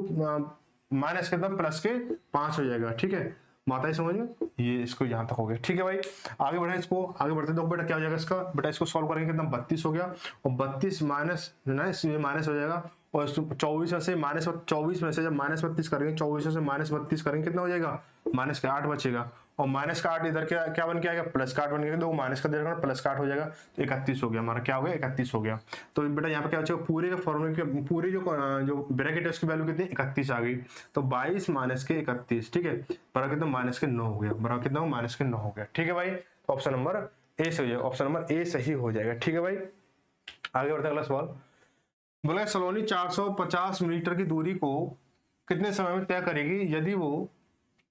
माइनस कितना प्लस के 5 हो जाएगा। ठीक है, माता ही समझ में, ये इसको यहाँ तक हो गया। ठीक है भाई, आगे बढ़े, इसको आगे बढ़ते देखो बेटा क्या हो जाएगा इसका। बेटा इसको सॉल्व करेंगे कितना 32 हो गया और 32 माइनस ये माइनस हो जाएगा और 24 में से -24 में से जब -32 करेंगे 24 से -32 करेंगे कितना हो जाएगा -8 बचेगा और माइनस का 8 इधर क्या क्या बन के आएगा, प्लस का 8 बन गया, तो माइनस का देखो प्लस का 8 हो जाएगा, तो 31 हो गया हमारा, क्या हो गया 31 हो गया। तो बेटा यहाँ पे क्या बचेगा, पूरे के फॉर्मूले के पूरी जो ब्रैकेट है उसकी वैल्यू कितनी 31 आ गई, तो 22 माइनस के 31, ठीक है, बराबर कितना माइनस के 9 हो गया, बराबर कितना माइनस के 9 हो गया, ठीक है भाई। तो ऑप्शन नंबर ए सही हो जाएगा, ऑप्शन नंबर ए सही हो जाएगा, ठीक है भाई। आगे बढ़ते अगला सवाल, बोला सलोनी 450 मीटर की दूरी को कितने समय में तय करेगी यदि वो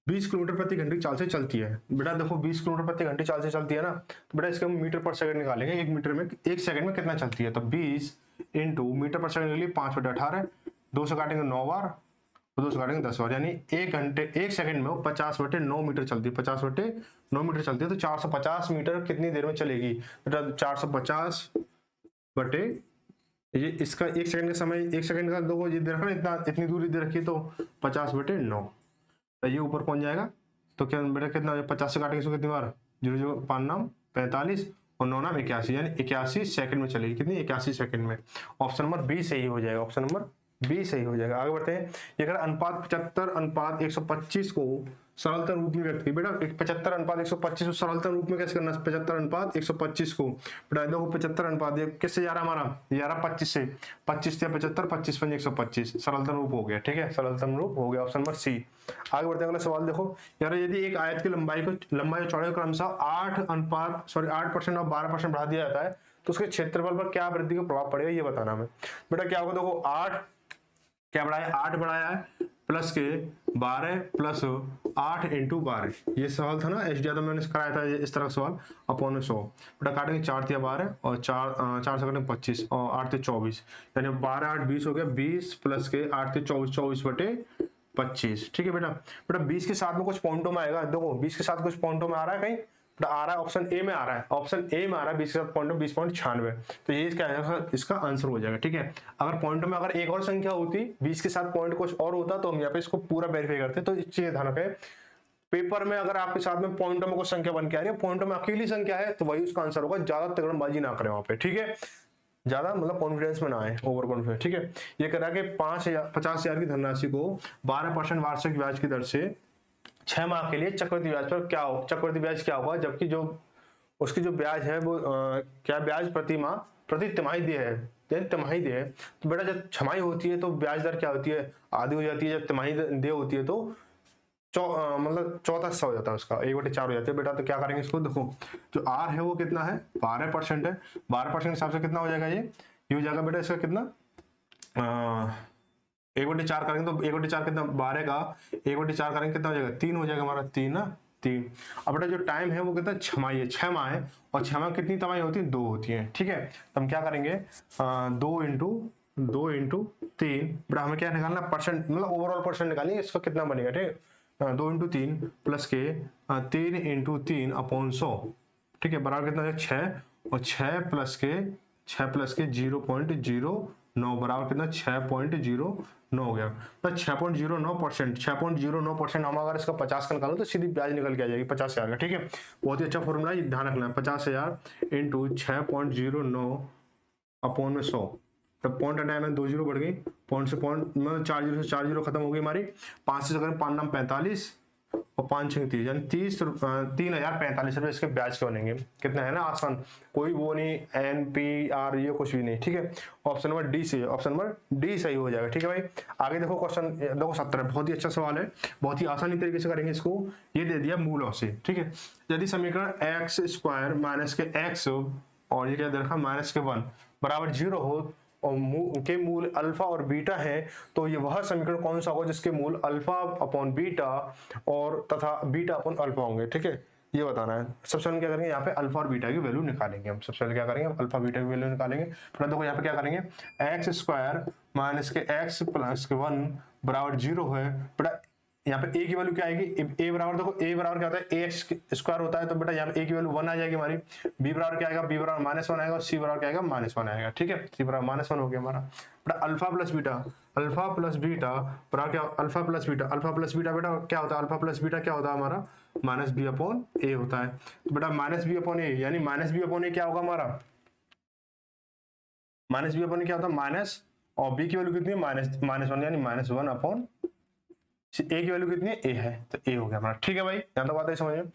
20 किलोमीटर प्रति घंटे की चाल से चलती है। बेटा देखो 20 किलोमीटर प्रति घंटे चाल से चलती है ना, तो बेटा इसके हम मीटर पर सेकंड निकालेंगे, एक मीटर में एक सेकंड में कितना चलती है, तो 20 इंटू मीटर पर सेकंड के लिए 5/18, 2 से काटेंगे 9 बार, 2 से काटेंगे 10 बार, यानी एक सेकंड में वो 50/9 मीटर चलती है, 50/9 मीटर चलती है, तो 450 मीटर कितनी देर में चलेगी बेटा, 450 बटे ये इसका एक सेकंड का समय, एक सेकंड का दो ये दे रखा इतना, इतनी दूरी दे रखी है, तो 50/9, तो ये ऊपर पहुंच जाएगा, तो क्या बेटा कितना 50 से काटेंगे इसको कितनी बार, 0 0 5 45 और 9 9 81, यानी 81 सेकंड में चलेगी, कितनी 81 सेकंड में। ऑप्शन नंबर बी सही हो जाएगा, ऑप्शन नंबर बी सही हो जाएगा। आगे बढ़ते हैं, ये अगर अनुपात 75/125 को सरलतम रूप में व्यक्त किया, बेटा 75/125 को सरलतम रूप में कैसे करना है, 75/125 को बेटा देखो 75 अनुपात किससे जा रहा है हमारा, जा रहा 25 से, 25 से 75, 25 5 125, सरलतम रूप हो गया, ठीक है, सरलतम रूप हो गया, ऑप्शन नंबर सी। आगे बढ़ते हैं अगला सवाल देखो, यार यदि एक आयत की लंबाई और चौड़ाई को क्रमशः 8% और 12% बढ़ा दिया जाता है, तो उसके क्षेत्रफल पर क्या वृद्धि का प्रभाव पड़ेगा, ये बताना हमें। बेटा क्या होगा, देखो 8 क्या बढ़ाया, 8 बढ़ाया है प्लस के 12 प्लस 8 इंटू 12, ये सवाल था ना एचडीआर, तो मैंने कराया था इस तरह का सवाल, अपॉन में 100, बेटा काटेंगे 4 × 12 और 4 से काटेंगे 25 और 8 × 24, यानी 12 8 20 हो गया, 20 प्लस के 8 × 24 24/25, ठीक है बेटा। बेटा 20 के साथ में कुछ पॉइंटों में आएगा, देखो 20 के साथ कुछ पॉइंटों में आ रहा है कहीं, आ रहा है ऑप्शन ए में आ रहा है, ऑप्शन ए में आ रहा है 20 के साथ पॉइंट 20.96, तो ये क्या है इसका आंसर हो जाएगा, ठीक है। अगर पॉइंटों में अगर एक और संख्या होती 20 के साथ पॉइंट कुछ और होता, तो हम यहाँ पे इसको पूरा वेरीफाई करते, तो इस चीज ध्यान रखें, पेपर में अगर आपके साथ में पॉइंटों में कुछ संख्या बन के आ रही है, पॉइंटों में अकेली संख्या है, तो वही उसका आंसर होगा, ज्यादा तिगड़मबाजी ना करें वहां पे, ठीक है, ज्यादा मतलब कॉन्फिडेंस में ना आए, ओवर कॉन्फिडेंस, ठीक है। ये कह रहा है कि 50,000 की धनराशि को 12% वार्षिक ब्याज की दर से 6 माह के लिए चक्रवृद्धि ब्याज पर चक्रवृद्धि ब्याज क्या होगा, जबकि जो उसकी जो ब्याज है वो क्या ब्याज प्रति तिमाही दे है, तिमाही दे है, तो बेटा जब छमाही होती है तो ब्याज दर क्या होती है, आधी हो जाती है, जब तिमाही दे होती है तो मतलब 14 हिस्सा हो जाता है उसका, 1/4 हो जाती है बेटा। तो क्या करेंगे इसको, देखो जो आर है वो कितना है 12% है, 12% के हिसाब से कितना हो जाएगा, ये हो जाएगा बेटा इसका कितना 1/4 करेंगे, तो 1/4 कितना 12 का 1/4 करेंगे कितना हो जाएगा 3 हो जाएगा हमारा, 3 ना 3। अब बेटा जो टाइम है वो कितना 6 माह है, 6 माह है, और 6 माह कितनी तिमाही होती है 2 होती है, ठीक है। तो हम क्या करेंगे 2 इंटू 3, बेटा हमें क्या निकालना परसेंट, मतलब ओवरऑल परसेंट निकालेंगे, इसका कितना बनेगा, ठीक है 2 इंटू 3 प्लस के 3 इंटू 3 अपॉन 100, ठीक है, बराबर कितना है 6, और 6 प्लस के 0.09 बराबर कितना 6.09 हो गया, तो 6.09%, 6.09% हम अगर इसका 50 का निकालो तो सीधी ब्याज निकल के आ जाएगी 50,000 का, ठीक है। बहुत ही अच्छा फॉर्मूला है, ध्यान रखना है, 50,000 इंटू 6.09 अपॉन में 100, तब पॉइंट हटाना 2 जीरो बढ़ गई, पॉइंट से पॉइंट मतलब 4 जीरो से 4 जीरो खत्म हो गई हमारी, 5 से करें 5 9 45 और 5 6 30, यानी 3,045 रुपए इसके ब्याज के बनेंगे। कितना है ना आसान, कोई वो नहीं NPR ये कुछ भी नहीं, ठीक है। ऑप्शन नंबर डी से, ऑप्शन नंबर डी सही हो जाएगा, ठीक है भाई। आगे देखो क्वेश्चन देखो 17, बहुत ही अच्छा सवाल है, बहुत ही आसानी तरीके से करेंगे इसको। ये दे दिया मूलों से, ठीक है, यदि समीकरण x² माइनस के x और ये क्या दे रखा माइनस के 1 बराबर 0 हो और के मूल अल्फा और बीटा है, तो ये वह समीकरण कौन सा होगा जिसके मूल अल्फा अपॉन बीटा और तथा बीटा अपॉन अल्फा होंगे, ठीक है, ये बताना है। सबसे पहले क्या करेंगे यहाँ पे अल्फा और बीटा की वैल्यू निकालेंगे हम, सबसे पहले क्या करेंगे अल्फा बीटा की वैल्यू निकालेंगे। फिर देखो यहाँ पे क्या करेंगे x² माइनस के x प्लस के 1 बराबर 0 है, बेटा यहाँ पे a की वैल्यू क्या आएगी, a बराबर देखो a बराबर क्या होता है ax² होता है, तो बेटा यहाँ पे a की वैल्यू 1 आ जाएगी हमारी, b बराबर क्या आएगा b बराबर -1 आएगा, और c बराबर क्या आएगा -1 आएगा, ठीक है, c बराबर -1 हो गया हमारा। बेटा अल्फा प्लस बीटा बराबर क्या, अल्फा प्लस बीटा बेटा क्या होता है, अल्फा प्लस बीटा क्या होता है हमारा -b/a होता है, तो बेटा -b/a यानी -b/a क्या होगा हमारा, -b/a क्या होता है माइनस, और b की वैल्यू कितनी है -1 यानी -1/c ए की वैल्यू कितनी है, ए है, तो ए हो गया हमारा। ठीक है भाई, यहाँ तक बात है समझ में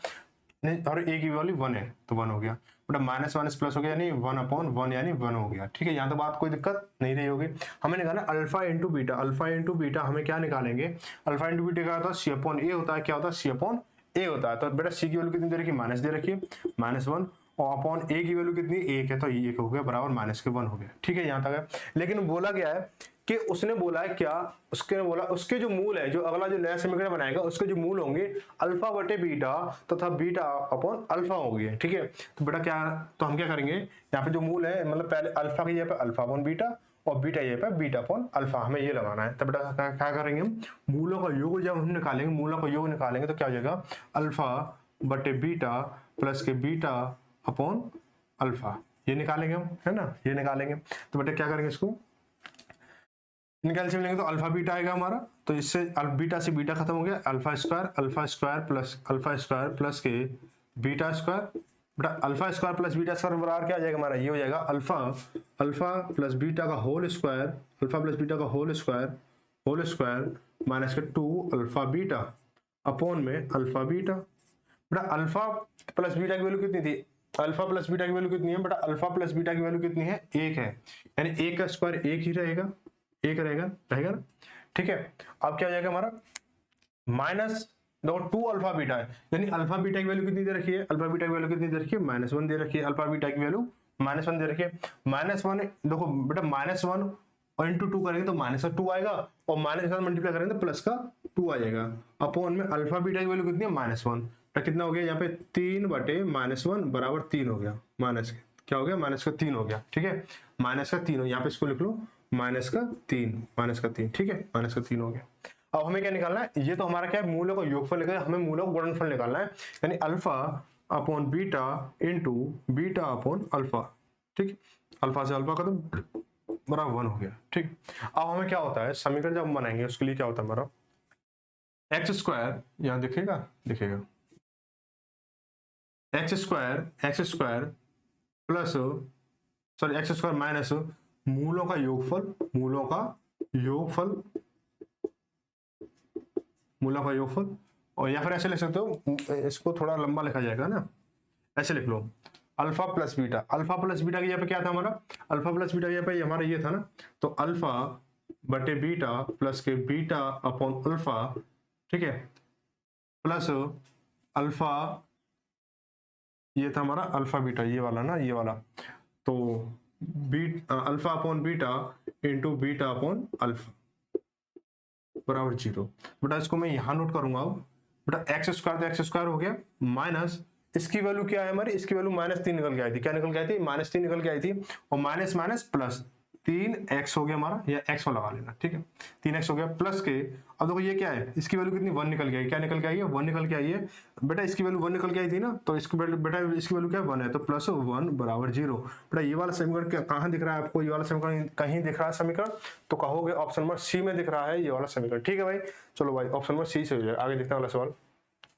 नहीं, और ए की वैल्यू 1 है तो 1 हो गया बेटा, माइनस माइनस प्लस हो गया, यानी 1/1 यानी 1 हो गया। ठीक है, यहाँ तक बात कोई दिक्कत नहीं रही होगी। हमें निकालना alpha into beta, alpha into beta हमें क्या निकालेंगे, अल्फा इंटू बीटा क्या होता है, C/A होता है, क्या होता है, C/A होता है। तो बेटा सी की वैल्यू कितनी दे रखी है, माइनस दे रखी है, -1, और अपॉन ए की वैल्यू कितनी, 1 है, तो 1 हो गया बराबर -1 हो गया। ठीक है, यहाँ तक है। लेकिन बोला गया है कि उसने बोला है क्या, उसके बोला उसके जो मूल है, जो अगला जो नया समीकरण बनाएगा उसके जो मूल होंगे अल्फा बटे बीटा तथा बीटा अपॉन अल्फा होंगे। ठीक है, तो बेटा क्या, तो हम क्या करेंगे, यहाँ पे जो मूल है मतलब पहले अल्फा की जगह पे अल्फा अपॉन बीटा और बीटा ये पे बीटा अपॉन अल्फा, हमें ये लगाना है। तो बेटा क्या करेंगे हम, मूलों का योग जब हम निकालेंगे, मूलों का योग निकालेंगे तो क्या हो जाएगा, अल्फा बटे बीटा प्लस के बीटा अपॉन अल्फा, ये निकालेंगे हम, है ना, ये निकालेंगे। तो बेटा क्या करेंगे, इसको कैल्शियम लेंगे तो अल्फा बीटा आएगा हमारा, तो इससे बीटा से बीटा खत्म हो गया, अल्फा स्क्वायर प्लस के बीटा स्क्वायर, बेटा alpha square plus beta square बराबर क्या आ जाएगा हमारा, ये हो जाएगा अल्फा प्लस बीटा का होल स्क्वायर माइनस के 2 अल्फा बीटा अपॉन में अल्फा बीटा। बेटा अल्फा प्लस बीटा की वैल्यू कितनी थी, अल्फा प्लस बीटा की वैल्यू कितनी है, बेटा अल्फा प्लस बीटा की वैल्यू कितनी है, 1 है, यानी 1 का स्क्वायर 1 ही रहेगा, 1 रहेगा ना। ठीक है, अब क्या हो जाएगा हमारा, माइनस 2 अल्फा बीटा है, यानी अल्फा बीटा की वैल्यू कितनी दे रखी है, अल्फा बीटा की वैल्यू कितनी दे रखी है, -1 दे रखी है, अल्फा बीटा की वैल्यू -1 दे रखी है। -1 देखो बेटा, -1 और इंटू 2 करेंगे तो -2 आएगा, और माइनस के साथ मल्टीप्लाई करेंगे तो प्लस का 2 आ जाएगा, अपॉन में अल्फा बीटा की वैल्यू कितनी है, -1, तो कितना हो गया यहाँ पे 3 बटे -1 बराबर 3 हो गया, माइनस क्या हो गया, -3 हो गया। ठीक है, -3 यहाँ पे इसको लिख लो, -3, ठीक है, -3 हो गया। अब हमें क्या निकालना है, ये तो हमारा क्या है, मूलों का योगफल निकालना है, हमें मूलों का गुणनफल निकालना है, यानी alpha upon beta into beta upon alpha. ठीक, अल्फा से अल्फा खत्म बराबर 1 हो गया। ठीक, अब हमें क्या होता है, समीकरण जब हम बनाएंगे उसके लिए क्या होता है हमारा, एक्स स्क्वायर, यहाँ दिखेगा x square plus x square minus मूलों का योगफल, और या फिर ऐसे लिख सकते हो, इसको थोड़ा लंबा लिखा जाएगा ना, ऐसे लिख लो, अल्फा प्लस बीटा की यहाँ पे क्या था हमारा, अल्फा प्लस बीटा यहाँ पे हमारा ये था ना, तो अल्फा बटे बीटा प्लस के बीटा अपॉन अल्फा, ठीक है, प्लस अल्फा, ये था हमारा अल्फा बीटा, ये वाला ना, ये वाला, तो alpha upon beta into beta upon alpha बराबर 0। बेटा इसको मैं यहां नोट करूंगा, अब बेटा एक्स स्क्वायर तो एक्स स्क्वायर हो गया, माइनस इसकी वैल्यू क्या है हमारी, इसकी वैल्यू -3 निकल के आई थी, क्या निकल के आई थी, -3 निकल के आई थी, और माइनस माइनस प्लस 3x हो गया हमारा, या x में लगा लेना, ठीक है, 3x हो गया, प्लस के, अब देखो ये क्या है, इसकी वैल्यू कितनी 1 निकल के आई, क्या निकल के आई है, 1 निकल के आई है, बेटा इसकी वैल्यू 1 निकल के आई थी ना, तो इसकी बेटा इसकी वैल्यू क्या है, 1 है, तो +1 बराबर 0। बेटा ये वाला समीकरण कहाँ दिख रहा है आपको, ये वाला समीकरण कहीं दिख रहा है समीकरण, तो कहोगे ऑप्शन नंबर सी में दिख रहा है ये वाला समीकरण। ठीक है भाई, चलो भाई ऑप्शन नंबर सी से हो जाए। आगे देखते हैं अगला सवाल,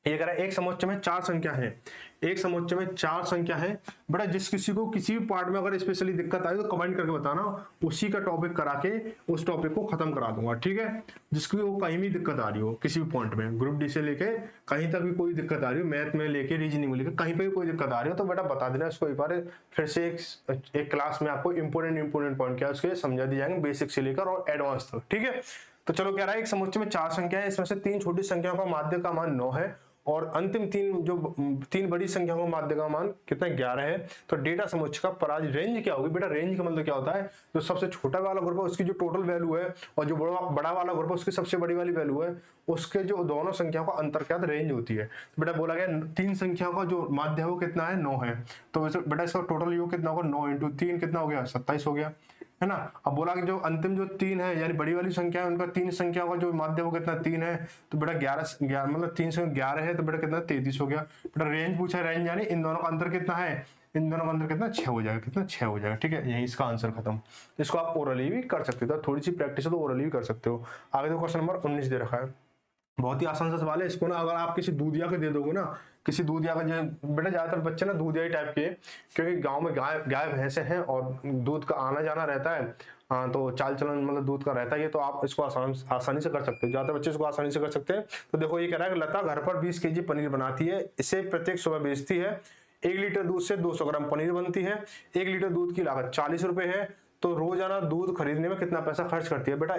ये कह रहा है एक समुच्चय में 4 संख्या है, एक समुच्चय में 4 संख्या है। बेटा जिस किसी को किसी भी पार्ट में अगर स्पेशली दिक्कत आई तो कमेंट करके बताना, उसी का टॉपिक करा के उस टॉपिक को खत्म करा दूंगा। ठीक है, जिसकी वो कहीं भी दिक्कत आ रही हो, किसी भी पॉइंट में, ग्रुप डी से लेके कहीं तक भी कोई दिक्कत आ रही हो, मैथ में लेके रीजनिंग में लेके कहीं पे भी कोई दिक्कत आ रही हो, तो बेटा बता देना, इसको एक बार फिर से एक क्लास में आपको इंपोर्टेंट पॉइंट क्या है उसके समझा दिए जाएंगे, बेसिक से लेकर और एडवांस तक। ठीक है, तो चलो कह रहा है एक समुच्चय में 4 संख्या है, इसमें से 3 छोटी संख्याओं का माध्य का मान 9 है, और अंतिम 3 बड़ी संख्याओं का माध्य का मान कितना 11 है। तो डेटा समुच्चय का पराज रेंज क्या होगी, बेटा रेंज का मतलब क्या होता है, जो सबसे छोटा वाला ग्रुप है उसकी जो टोटल वैल्यू है, और जो बड़ा वाला ग्रुप है उसकी सबसे बड़ी वाली वैल्यू है, उसके जो दोनों संख्याओं का अंतर क्या रेंज होती है। तो बेटा बोला गया 3 संख्याओं का जो माध्य है वो कितना है, 9 है, तो बेटा इसका टोटल योग कितना होगा, 9 × 3 कितना हो गया, 27 हो गया, है ना। अब बोला कि जो अंतिम जो 3 है यानी बड़ी वाली संख्या है, उनका 3 संख्याओं का जो माध्य वो कितना 3 है, तो बेटा 11 मतलब 3 से 11 है, तो बेटा कितना 33 हो गया। बेटा रेंज पूछा है, रेंज यानी इन दोनों का अंतर कितना है, इन दोनों का अंतर कितना 6 हो जाएगा, कितना 6 हो जाएगा। ठीक है, यही इसका आंसर खत्म। इसको आप ओरली भी कर सकते हो, तो थोड़ी सी प्रैक्टिस है तो ओरली भी कर सकते हो। आगे तो क्वेश्चन नंबर 19 दे रखा है, बहुत ही आसान सा सवाल है। इसको ना अगर आप किसी दूधिया को दे दोगे ना, किसी दूधिया का, बेटा ज्यादातर बच्चे ना दूधिया टाइप के, क्योंकि गांव में गाय भैंसे हैं और दूध का आना जाना रहता है, हाँ, तो चाल चलन मतलब दूध का रहता है ये, तो आप इसको आसानी से कर सकते हो, ज्यादातर बच्चे इसको आसानी से कर सकते हैं। तो देखो ये कह रहा है कि लता घर पर 20 केजी पनीर बनाती है, इसे प्रत्येक सुबह बेचती है, 1 लीटर दूध से 200 ग्राम पनीर बनती है, 1 लीटर दूध की लागत 40 रुपए है, तो रोजाना दूध खरीदने में कितना पैसा खर्च करती है? बेटा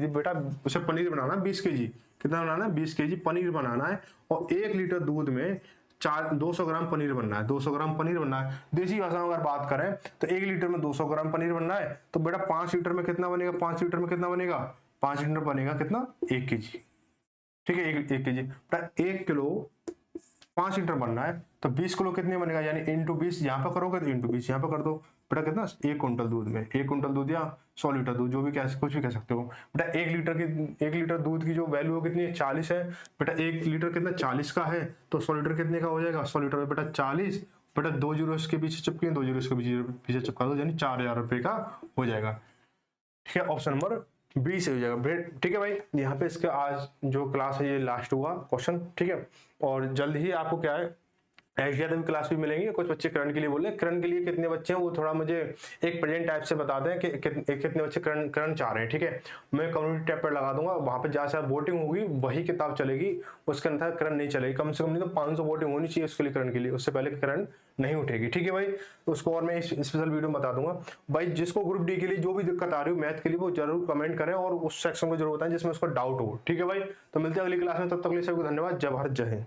बेटा उसे पनीर बनाना 20 केजी, कितना बनाना है? 20 केजी पनीर बनाना है, और 1 लीटर दूध में 200 ग्राम पनीर बनना है, 200 ग्राम पनीर बनना है। देसी भाषा में अगर बात करें तो 1 लीटर में 200 ग्राम पनीर बनना है, तो बेटा 5 लीटर में कितना बनेगा? 5 लीटर में कितना बनेगा? 5 लीटर बनेगा कितना? 1 केजी। ठीक है, 1 केजी बेटा 1 किलो 5 लीटर बनना है, तो 20 किलो कितने बनेगा? यानी इंटू 20 यहाँ पे करोगे तो इंटू 20 यहाँ पे कर दो, बेटा कितना? 1 कुंटल दूध में 1 कुंटल दूध या 100 लीटर दूध, जो भी कुछ भी कह सकते हो बेटा। 1 लीटर दूध की जो वैल्यू कितनी है? 40 है बेटा। 1 लीटर कितना? 40 का है, तो 100 लीटर कितने का हो जाएगा? 100 लीटर में बेटा 40, बेटा 2 जीरो इसके पीछे चिपके, 2 जीरो इसके पीछे चिपका दो, यानी 4000 रुपए का हो जाएगा। ठीक है, ऑप्शन नंबर बी से हो जाएगा। ठीक है भाई, यहाँ पे इसका आज जो क्लास है ये लास्ट हुआ क्वेश्चन। ठीक है, और जल्द ही आपको क्या है एशिया में क्लास भी मिलेंगे। कुछ बच्चे करण के लिए बोले, करण के लिए कितने बच्चे हैं वो थोड़ा मुझे एक प्रेजेंट टाइप से बता दें कि कितने बच्चे करण चाह रहे हैं। ठीक है, मैं कम्युनिटी टैब पर लगा दूंगा, वहां पे जहाँ से वोटिंग होगी वही किताब चलेगी, उसके अंदर करण नहीं चलेगी। कम से कम नहीं तो 500 वोटिंग होनी चाहिए उसके लिए, करण के लिए, उससे पहले करण नहीं उठेगी। ठीक है भाई, उसको और मैं स्पेशल वीडियो में बता दूंगा भाई। जिसको ग्रुप डी के लिए जो भी दिक्कत आ रही हो मैथ के लिए, वो जरूर कमेंट करें और उस सेक्शन को जरूर बताएं जिसमें उसको डाउट हो। ठीक है भाई, तो मिलते हैं अगली क्लास में, तब तक के लिए सबको धन्यवाद। जय भारत, जय हिंद।